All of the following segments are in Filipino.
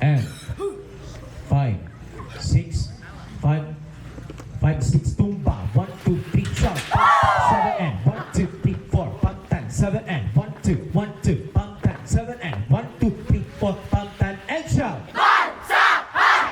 and 5, 6, 5, 5, 6, tumba. 1, 2, 3, shout. 7 and 1, 2, 3, 4, pump time. 7 and 1, 2, 1, 2, pump time. 7 and 1, 2, 3, 4, pump time and shout.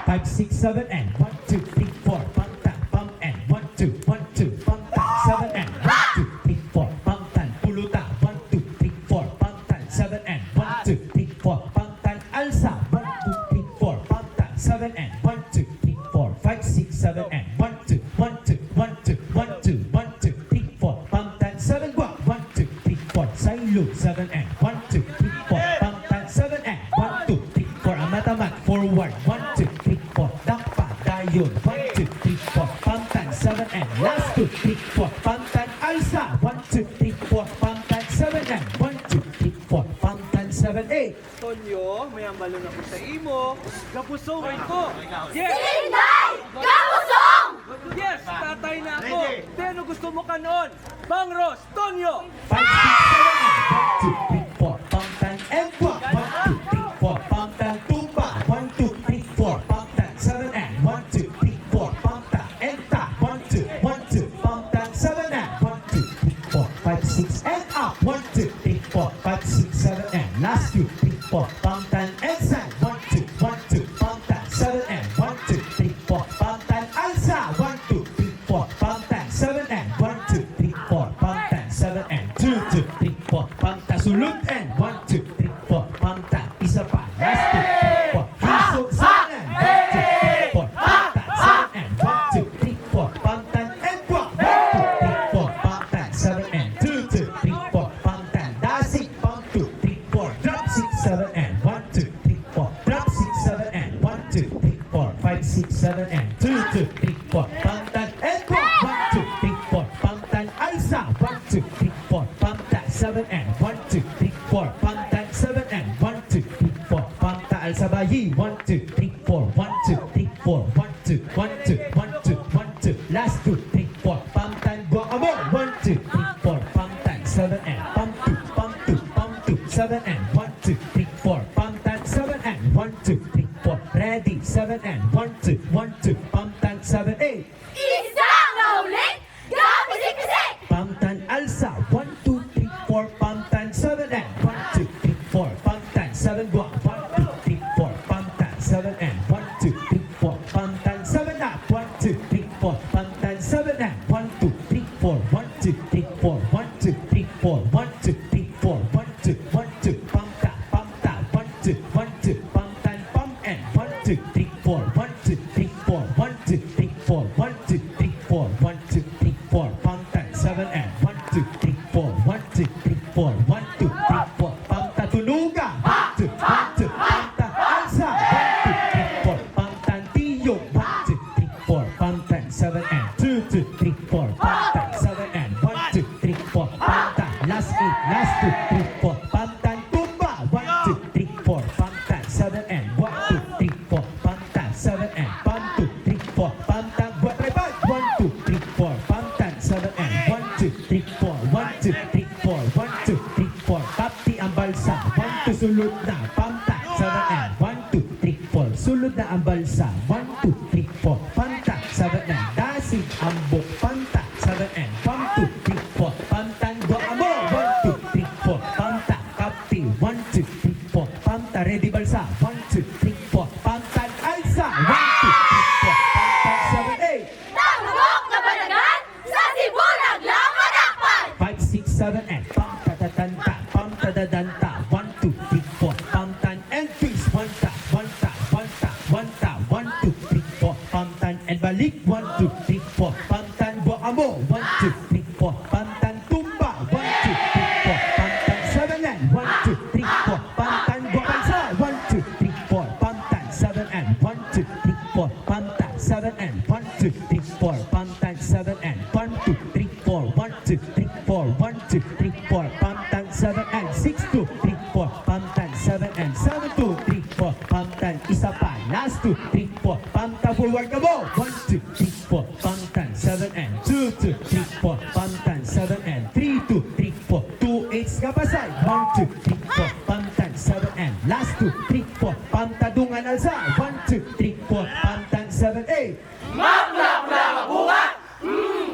5, 6, 7 and 1, 2, 3, 4, pump time, pump and 1, 2, 1, 2, pump time. 7 and 1, 2, 3, 4, pump time. Puluta. 1, 2, 3, 4, pump time. 7 and 1, 2, 3, 4, pump time. Alsa. 1, 2, 3, 4, pump time. 7 and 1, 2, 3, 4, 5, 6, 7 and 1, 2, 1, 2, 1, 2, 1, 2, 1, 2, 3, 4, pump time. 7 guwak. 1, 2, 3, 4, sailog. 7 and 1, 2, 3, 4, pump time. 7 and 1, 2, 3, 4, amatamat. Forward. 1, 2, 3, 4, dakpa. Dayon. 1, 2, 3, 4, pump time. 7 and last 2, 3, 4, pump time. Alsa. 1, 2, 3, 4, pump time. 7 and 1, 2, 3, 4, pump time. 7, 8. Tonyo, may ambalon ako sa imo. Kapusongin ko. Yes! Inday! Kapusong! Yes! Tatay na ako. Teno gusto mo ka noon. Bangros, Tonyo! 5, 6, 7, 1, 2, 3, 4, pump time. And 1, 2, 3, 4, pump time. Tumba. 1, 2, 3, 4, pump time. 7 and 1, 2, 3, 4, pump time. And ta. 1, 2, 1, 2, pump time. 7 and 1, 2, 3, 4, 5, 6, and up. 1, 2, 3, 4, 5, 6, 7, and last 2, 3, 4, pump time. And sand. 1, 2, 1, 2, pump time. 7 and 1, 2, 3, 4, pump time. Alsa. 1, 2, 3, 4, pump time. 7 and 1, 2, 3, 4, pump time. 7 and 2, 2, 3, 4, pump time. Sulot and 1, 2, 3, 4, pump time. Isa pa. Last 2, 3, 4. Hasok. 7 and 1, 2, 3, 4, pump time. 7 and 1, 2, 3, 4, pump time. And 1, 2, 3, 4, pump time. 7 and 2, 2, 3, 4, pump time. Dasik. Pump 2, 3, 4. Drop 6, 7 and 1, 2, 3, 4. Drop 6, 7 and 1, 2, 3, 4, 5, 6, 7 and 2, 2, 3, 4, pump time. And 1, 2, 3, 4, pump time. Alsa. 1, 2, 3, 4, pump time. 7 and 1, 2, 3, 4, pump time. 7 and 1, 2, 3, 4, pump time. Alsa bayi. 1, 2, 3, 4, 1, 2, 3, 4, 1, 2, 1, 2, 1, 2, 1, 2. Last 2, 3, 4, pump time. Guacamole. 1, 2, 3, 4, pump time. 7 and pump 2, pump 2, pump 2. 7 and 1, 2, 3, 4, pump time. 7 and 1, 2, 3, 4. Ready. 7 and 1, 2, 1, 2, pump time. 7, 8. Isang naulit! Gapisik-pisik! Pump time. Alsa. 1, 2, 3, 4, pump time. 7 and 1, 2, 3, 4, pump time. 7 guac. 1, 2, 3, 4, pump time. 7 and 1, 2, 3, 4, pump time. 7 up. 1, 2, 3, 4, pump time. 7 and 1, 2, 3, 4, 1, 2, 3, 4, 1, 2, 3, 4, 1, 2, 3, 4, 1, 2, 1, 2, pump time, 1, 2, 1, 2, pump time, pump and 1, 2, 3, 4, 1, 2, 3, 4, 1, 2, 3, 4, 1, 2, 3, 4, 1, 2, 3, 4, pump time. 7 and 1, 2, 3, 4, 1, 2, 3, 4, 1, 2, 3, 4, pump time. Tuluga. 1, 2, 1, 2, pump time. Alsa. 1, 2, 3, 4, pump time. Tiyog. 1, 2, 3, 4, pump time. 7 and 2, 2, 3, 4, pump time. 7 and 1, 2, 3, 4, pump time. Last 8, last 2, 3, 4, pump time. Tumba. 1, 2, 3, 4, pump time. 7 and 1, 2, 3, 4, pump time. 7 and pump 2, 3, 4, pump time. Buat rebat. 1, 2, 3, 4, pump time. 7 and 1, 2, 3, 4, 1, 2, 3, 4, 1, 2, 3, 4, tapti ang balsa. 1, 2, sulod na, pump time. 7 and 1, 2, 3, 4, sulod na ang balsa. 1, 2, 3, 4, pump time. 7 and dasig ang buk, pump time. 7 and 1, 2, 3, 4, pump time. Guamo. 1, 2, 3, 4, pump time. Kapti. 1, 2, 3, 4, pump time. Ready balsa. 1, 2, 3, 4, pump time. Alsa. 1, 2, 3, 4, pump time. 7, 8. Tanggok na balagan sa Sibulag lang manakpan! 5, 6, 7, and pump tadadanta, pump tadadanta. 1, 2, 3, 4, pump time and twist. 1 ta, 1 ta, 1 ta, 1 ta, 1, 2, 3, 4, pump time and balik. 1, 2, 3, 4, pump time. Guacamo. 1, 2, 3, 4, pump time. Tumba. 1, 2, 3, 4, pump time. 7 and 1, 2, 3, 4, pump time. Guapansa. 1, 2, 3, 4, pump time. 7 and 1, 2, 3, 4, pump time. 7 and 1, 2, 3, 4, pump time. 7 and 1, 2, 3, 4, 1, 2, 3, 4, 1, 2, 3, 4, pump time. 7 and 6, 2, 3, 4, pump time. 7 and 7, 2, 3, 4, pump time. Isa pa. Last 2, 3, 4, pump time. Forward ka mo. 1, 2, 3, 4, pump time. 7 and 2, 2, 3, 4, pump time. 7 and 3, 2, 3, 4, 2, 8 ka pa side. 1, 2, 3, 4, pump time. 7 and last 2, 3, 4, pump time. pantadungan alsa. 1, 2, 3, 4, pantan 7, 8. Maplak na bunga!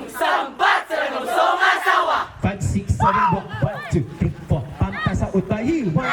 Sambat sa nagusong asawa! 5, 6, 7, buwak. 1, 2, 3, 4, panta sa utbayi. 1, 2, 3,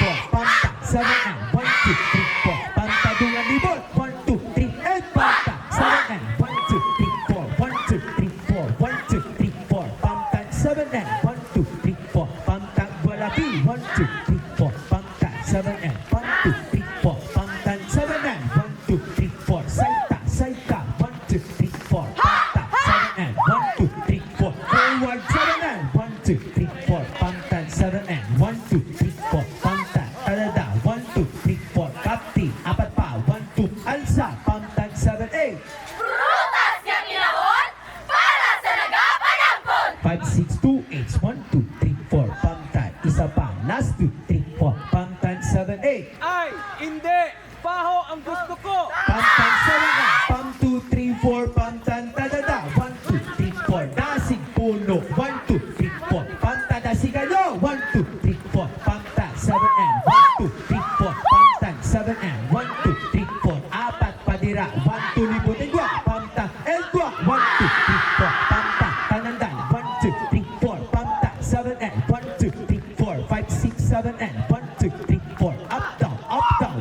4, panta 7, and 1, 2, 3, 4, pantadungan libot. 1, 2, 3, 8, panta 7, and 1, 2, 3, 4, 1, 2, 3, 4, 1, 2, 3, 4, pantan 7, and 1, 2, 3, 4, pantan buwalaki. 1, 2, 3, 4, pantan 7, and 1, 2, 3, 4, pantan 7, and 1, 2, 3, 4, saita, saita. 1, 2, 3, 4, pantan 7, and 1, 2, 3, 4, forward 7, and 1, 2, 3, 4, pantan 7, and 1, 2, 3, 4, pantan, talada. 1, 2, 3, 4, kapti, apat pa. 1, 2, alsa, pantan 7, 8. Prutas nga kinahon para sa nagapanampon. 5, 6, 2, 8. 1, 2, 3, 4, pantan, isa pa. Last 2, 3, 4, pantan 7, 8. Ay, hindi! Paho ang gusto ko! Pantan 7, 8. Pam 2, 3, 4, pantan, talada. 1, 2, 3, 4, dasig puno. 1, 2, 3, 4, pantan, dasigayo. 1, 2, 3, 4, pantan 7, and 1, 2, 3, 4, pantan 7, and 1, 2, 3, 4, apat padira. 1, 2, libutin gwa, pantan, el gwa. 1, 2, 3, 4, pantan, tanandan. 1, 2, 3, 4, pantan 7, and 1, 2, 3, 4, 5, 6, 7, and 1, 2, 3, 4, up down,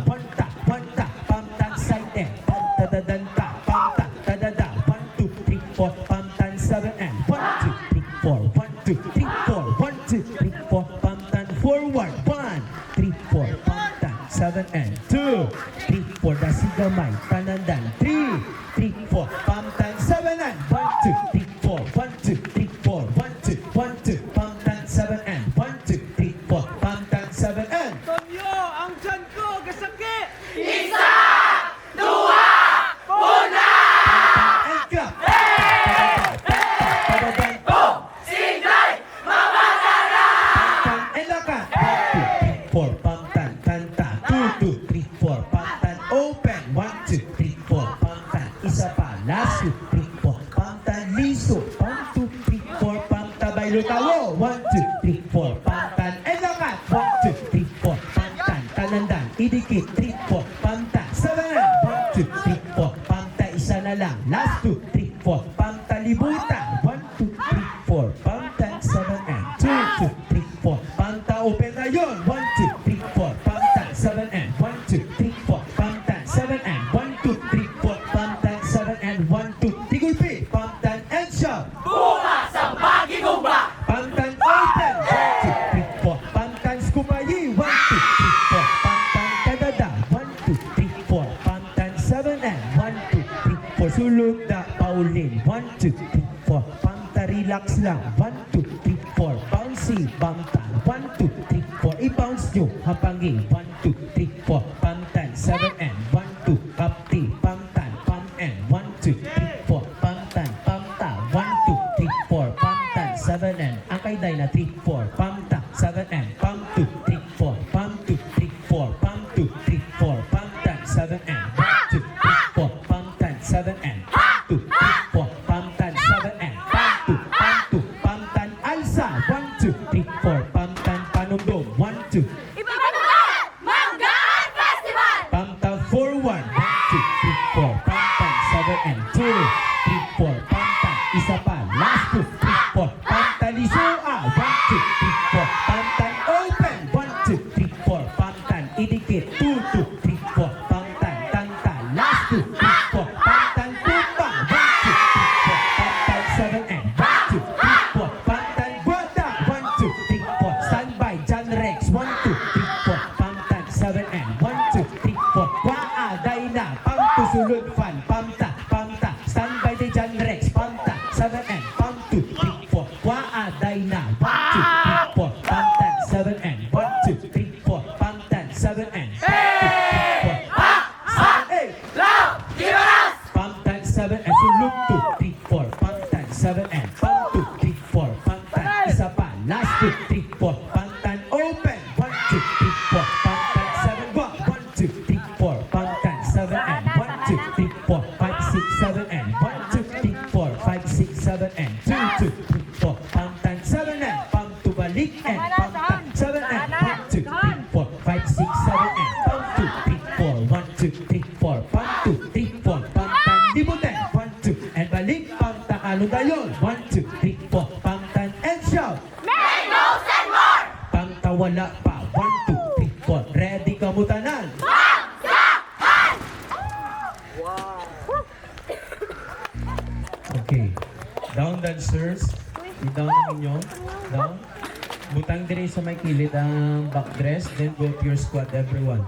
panta, pantan side and pantadadanta, panta, tadada. 1, 2, 3, 4, pantan 7, and 1, 2, 3, 4, 1, 2, 3, 4, 1, 2, 3, 4, pantan forward. 1, 3, 4, pantan 7, and 2, 3, 4, dasigamay, tanandan. 3, 3, 4, pantan 7, and 1, 2, 3, 4, 1, 2, 3, 4, 1, 2, 1, 2, pantan 7, and 1, 2, 3, 4, pantan 7, and Tonyo, ang tiyan ko, kasakit! Isa, dua, una. and clap. Singlay, mamatara. Pantan and lakat. 1, 2, 3, 4, pantan, tanta. 2, 2, 3, 4, pantan, open. 1, 2, 3, 4, pantan, isa pa. Last 2, 3, 4, pantan, liso. 1, 2, 3, 4, pantabay lutawo. 1, 2, 3, 4, pantan and lakat. 1, 2, 3, 4, pantan, tanandan, idikit. 3, 4, pantan, 7, 1, 2, 3, 4, panta, isa na lang. Last 2, 3, 4, panta, libutan. 1, 2, 3, 4, pantan, 7, and 2, 2, 3, 4, panta, open na yun. 1, 2, 3, 4, pantan, 7, and 1, 2, 3, 4, pantan, 7, and 1, 2, 3, 4, pantan, 7, and 1, 2, tigulpi, pantan, and shout. Bukas ang pagigumba. Pantan open. 1, 2, 3, 4. Pantan skupayi. 1, 2, 3, 4. Pantan kadada. 1, 2, 3, 4. Pantan 7, and 1, 2, 3, 4. Sulod na Pauline. 1, 2, 3, 4. Panta relax lang. 1, 2, 3, 4. Bouncy. Pantan. 1, 2, 3, 4. I-bounce nyo. Hapangi. 1, 2, 3, 4. Pantan 7, and 1, 2. Kapti. Pantan. Pam and 1, 2, 3, 4. Pantan. Pamta. 1, 2, 3, 4. Pantan 7, and ang kaiday na 3, 4. Pamta 7, and pam 2, 3, 4. Pam 2, 3, 4. Pam 2, 3, 4. Pantan 7, and 1, 2, 3, 4. Pantan 7, and 2, 3, 4. Pantan 7, and pam 2, pantan alsa. 1, 2, 3, 4. Pantan panumdum. 1, 2. Ipapanugan, Manggaan Festival. Pamta forward. 1, 2, 3, 4. Pamtan 7, and 2, 3, 4. Pamtan isa pa. Last 2, 3, 4. Pamtan lisua. 1, 2, 3, 4. Pamtan open. 1, 2, 3, 4. Pamtan idikit. 2, 2, 3, 4. Pamtan tanta. Last 2, 3, 4. Pamtan tupa. 1, 2, 3, 4. Pamtan 7, and 1, 2, 3, 4. Pamtan guada. 1, 2, 3, 4. Standby. John Rex. 1, 2, 3, 4. Pamtan 7, and 1, 2, 3, 4. Waa. Dayna. Pam to sulod fan. Pamta. Standby de John Rex. Pamta 7, and 1, 2, 3, 4. Waa. Dayna. 1, 2, 3, 4. Pamtan 7, and 1, 2, 3, 4. Pamtan 7, and 1, 2, 3, 4. 7, 8. Lao, Gibaras. Pamtan 7, and sulod 2, 3, 4. Pamtan 7, and 1, 2, 3, 4. Pamtan isa pa. Last 2, 3, 4. Pamtan open. 1, 2, 3, 4. Pamtan 7. 1, 2, 3, 4. Pamtan 7, and 1, 2, 3, 4. 4. 1, 2, 3, 4. 1, 2, 3, 4. Pamtan libutin. 1, 2. And balik. Pamtan alundayon. 1, 2, 3, 4. Pamtan and shout. Mangoes and more! Pamtawala pa. 1, 2, 3, 4. Ready ka mutanan. Bagsakan! Okay. Down dancers. I-down ang inyo. Down. Butang din sa may kilid ang back dress. Then go to your squad, everyone.